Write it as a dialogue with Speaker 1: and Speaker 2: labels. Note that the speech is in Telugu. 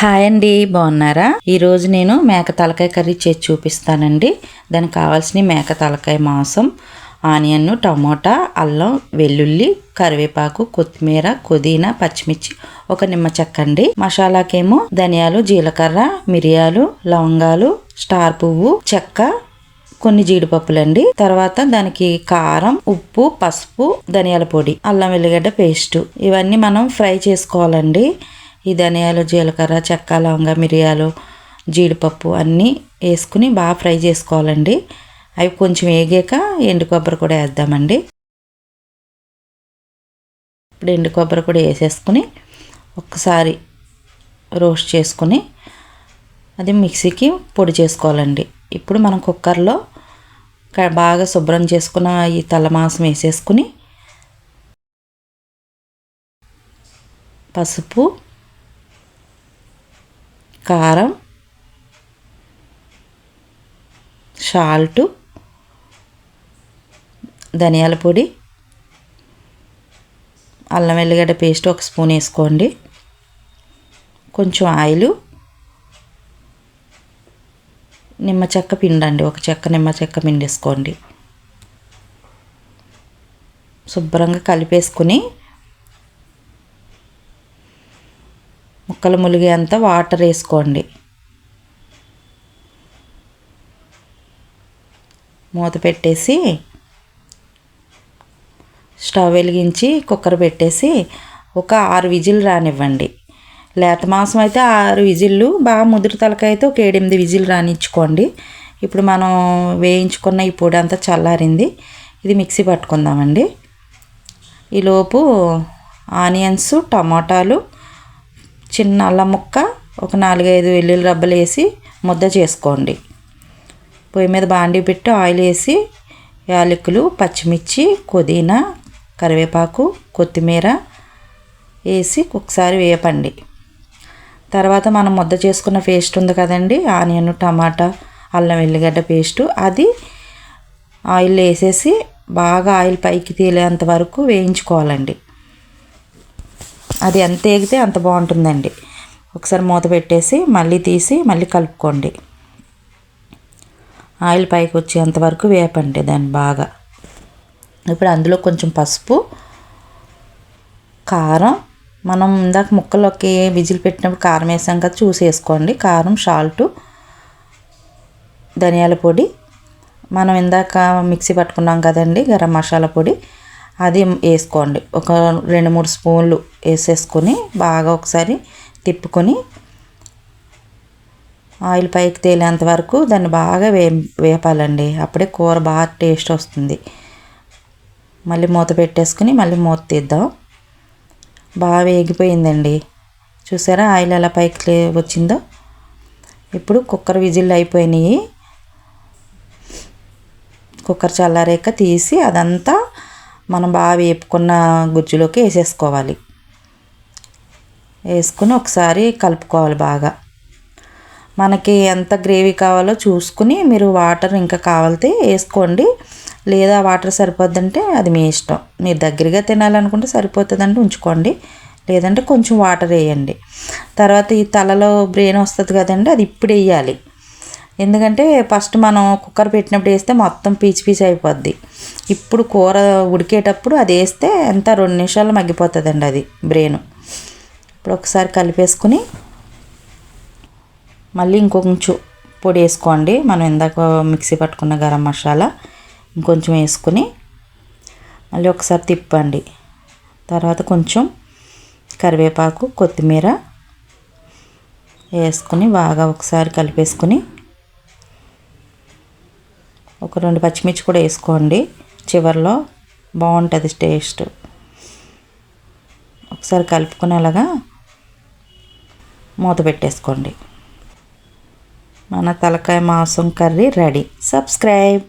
Speaker 1: హాయ్ అండి, బాగున్నారా? ఈరోజు నేను మేక తలకాయ కర్రీ చేసి చూపిస్తానండి. దానికి కావాల్సిన మేక తలకాయ మాంసం, ఆనియన్, టమోటా, అల్లం, వెల్లుల్లి, కరివేపాకు, కొత్తిమీర, పుదీనా, పచ్చిమిర్చి, ఒక నిమ్మ చెక్క అండి. మసాలాకేమో ధనియాలు, జీలకర్ర, మిరియాలు, లవంగాలు, స్టార్ పువ్వు, చెక్క, కొన్ని జీడిపప్పులండి. తర్వాత దానికి కారం, ఉప్పు, పసుపు, ధనియాల పొడి, అల్లం వెల్లిగడ్డ పేస్ట్, ఇవన్నీ మనం ఫ్రై చేసుకోవాలండి. ఈ ధనియాలు, జీలకర్ర, చెక్క, లవంగ, మిరియాలు, జీడిపప్పు అన్నీ వేసుకుని బాగా ఫ్రై చేసుకోవాలండి. అవి కొంచెం వేగాక ఎండు కొబ్బరి కూడా వేద్దామండి. ఇప్పుడు ఎండు కొబ్బరి కూడా వేసేసుకుని ఒక్కసారి రోస్ట్ చేసుకుని అది మిక్సీకి పొడి చేసుకోవాలండి. ఇప్పుడు మనం కుక్కర్లో బాగా శుభ్రం చేసుకున్న ఈ తల మాంసం వేసేసుకుని పసుపు, కారం, సాల్టు, ధనియాల పొడి, అల్లం వెల్లిగడ్డ పేస్ట్ ఒక స్పూన్ వేసుకోండి. కొంచెం ఆయిల్, నిమ్మ చెక్క పిండండి, ఒక చెక్క నిమ్మ చెక్క పిండి వేసుకోండి. శుభ్రంగా కలిపేసుకుని ముక్కలు ములిగేంత వాటర్ వేసుకోండి. మూత పెట్టేసి స్టవ్ వెలిగించి కుక్కర్ పెట్టేసి ఒక 6 విజిల్ రానివ్వండి. లేత మాంసం అయితే 6 విజిల్లు, బాగా ముదురు తలకాయ అయితే ఒక 7-8 విజిల్ రానిచ్చుకోండి. ఇప్పుడు మనం వేయించుకున్న ఈ పొడి అంతా చల్లారింది. ఇది మిక్సీ పట్టుకుందామండి. ఈలోపు ఆనియన్స్, టమాటాలు, చిన్న అల్లం ముక్క, ఒక 4-5 వెల్లుల్లి రబ్బలు వేసి ముద్ద చేసుకోండి. పొయ్యి మీద బాండీ పెట్టి ఆయిల్ వేసి యాలకులు, పచ్చిమిర్చి, పుదీనా, కరివేపాకు, కొత్తిమీర వేసి ఒకసారి వేపండి. తర్వాత మనం ముద్ద చేసుకున్న పేస్ట్ ఉంది కదండి, ఆనియన్, టమాటా, అల్లం వెల్లిగడ్డ పేస్టు, అది ఆయిల్ వేసేసి బాగా ఆయిల్ పైకి తేలేంత వరకు వేయించుకోవాలండి. అది ఎంత వేగితే అంత బాగుంటుందండి. ఒకసారి మూత పెట్టేసి మళ్ళీ తీసి మళ్ళీ కలుపుకోండి. ఆయిల్ పైకి వచ్చేంత వరకు వేపండి దాన్ని బాగా. ఇప్పుడు అందులో కొంచెం పసుపు, కారం, మనం ఇందాక ముక్కలోకి విజిల్ పెట్టినప్పుడు కారం వేసాం కదా, చూసి వేసుకోండి. కారం, సాల్టు, ధనియాల పొడి, మనం ఇందాక మిక్సీ పట్టుకున్నాం కదండి గరం మసాలా పొడి, అది వేసుకోండి. ఒక 2-3 స్పూన్లు వేసేసుకొని బాగా ఒకసారి తిప్పుకొని ఆయిల్ పైకి తేలేంత వరకు దాన్ని బాగా వేపాలండి. అప్పుడే కూర బాగా టేస్ట్ వస్తుంది. మళ్ళీ మూత పెట్టేసుకుని మళ్ళీ మూత తీద్దాం. బాగా వేగిపోయిందండి, చూసారా ఆయిల్ ఎలా పైకి వచ్చిందో. ఇప్పుడు కుక్కర్ విజిల్ అయిపోయినాయి. కుక్కర్ చల్లారాక తీసి అదంతా మనం బాగా వేపుకున్న గుజ్జులోకి వేసేసుకోవాలి. వేసుకుని ఒకసారి కలుపుకోవాలి బాగా. మనకి ఎంత గ్రేవీ కావాలో చూసుకుని మీరు వాటర్ ఇంకా కావాలితే వేసుకోండి, లేదా వాటర్ సరిపోద్దంటే అది మీ ఇష్టం. మీరు దగ్గరగా తినాలనుకుంటే సరిపోతుందంటే ఉంచుకోండి, లేదంటే కొంచెం వాటర్ వేయండి. తర్వాత ఈ తలలో బ్రెయిన్ వస్తుంది కదండి, అది ఇప్పుడు వేయాలి. ఎందుకంటే ఫస్ట్ మనం కుక్కర్ పెట్టినప్పుడు వేస్తే మొత్తం పీచు పీచు అయిపోద్ది. ఇప్పుడు కూర ఉడికేటప్పుడు అది వేస్తే ఎంత 2 నిమిషాలు మగ్గిపోతుందండి అది బ్రెయిన్. ఇప్పుడు ఒకసారి కలిపేసుకుని మళ్ళీ ఇంకొంచెం పొడి వేసుకోండి. మనం ఇందాక మిక్సీ పట్టుకున్న గరం మసాలా ఇంకొంచెం వేసుకుని మళ్ళీ ఒకసారి తిప్పండి. తర్వాత కొంచెం కరివేపాకు, కొత్తిమీర వేసుకుని బాగా ఒకసారి కలిపేసుకుని ఒక 2 పచ్చిమిర్చి కూడా వేసుకోండి చివరిలో, బాగుంటుంది టేస్ట్. ఒకసారి కలుపుకుని అలాగా మూత పెట్టేసుకోండి. మన తలకాయ మాంసం కర్రీ రెడీ. సబ్స్క్రైబ్.